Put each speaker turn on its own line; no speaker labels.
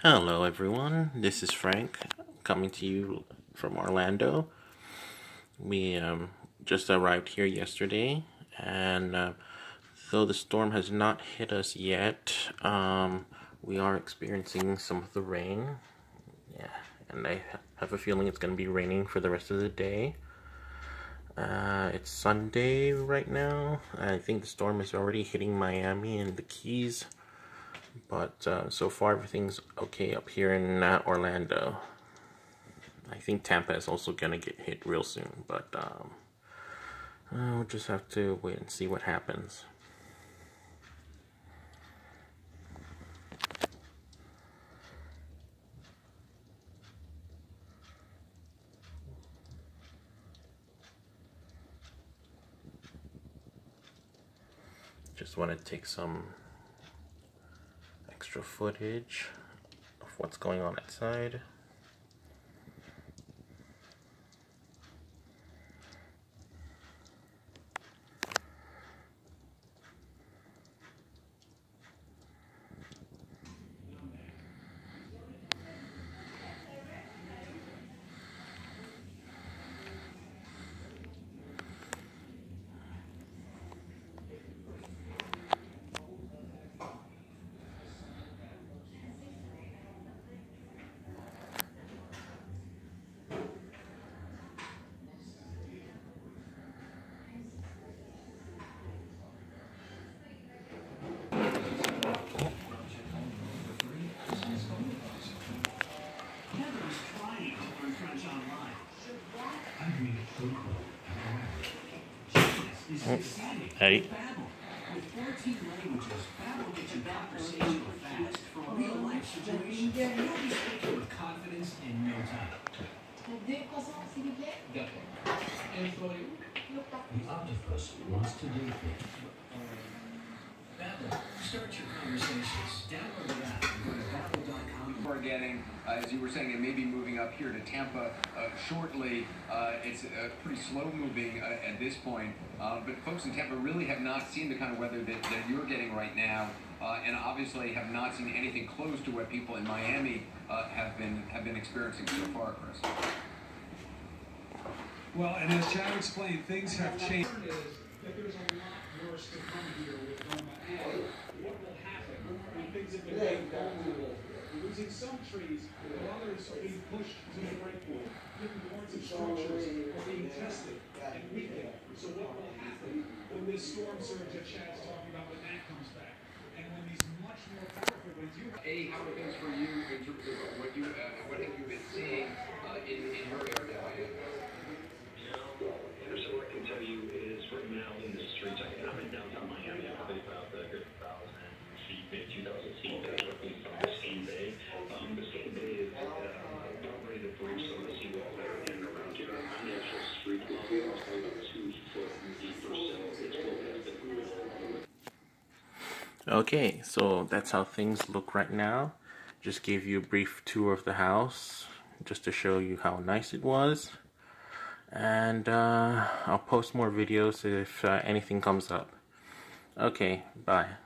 Hello everyone, this is Frank coming to you from Orlando. We just arrived here yesterday, and though the storm has not hit us yet, we are experiencing some of the rain. Yeah, and I have a feeling it's going to be raining for the rest of the day. It's Sunday right now. I think the storm is already hitting Miami and the Keys. But so far everything's okay up here in Orlando. I think Tampa is also gonna get hit real soon, but we'll just have to wait and see what happens. Just want to take some extra footage of what's going on outside. Hey.
With 14 languages, Babbel gets you conversational fast for real life situations. You'll be speaking with confidence in no time. The octopus wants to do things. Babbel, start your conversations. Download the app and go to babbel.com.
We're getting, as you were saying, it may be moving up here to Tampa shortly. It's pretty slow moving at this point, but folks in Tampa really have not seen the kind of weather that you're getting right now, and obviously have not seen anything close to what people in Miami have been experiencing so far, Chris.
Well, and as Chad explained, things have changed.
There's a lot worse to come here with Irma, and what will happen when things have been made vulnerable. We're losing some trees, while others are being pushed to the breakpoint. Different parts of structures are being tested and weakened. So what will happen when this storm surge that Chad's talking about, when that comes back? And when these much more powerful winds,
How are things for you in terms of what have you been seeing in your area?
So what I can tell you is right now in the streets, I'm in downtown Miami, probably about a good 1,000 feet, maybe 2,000 feet. That's roughly from Biscayne Bay. Biscayne Bay is about ready to breach some of the seawall there, and around here on the actual street level, it's probably about 2 foot deep or so. It's forecasted.
Okay, so that's how things look right now. Just gave you a brief tour of the house, just to show you how nice it was. And I'll post more videos if anything comes up. Okay, bye.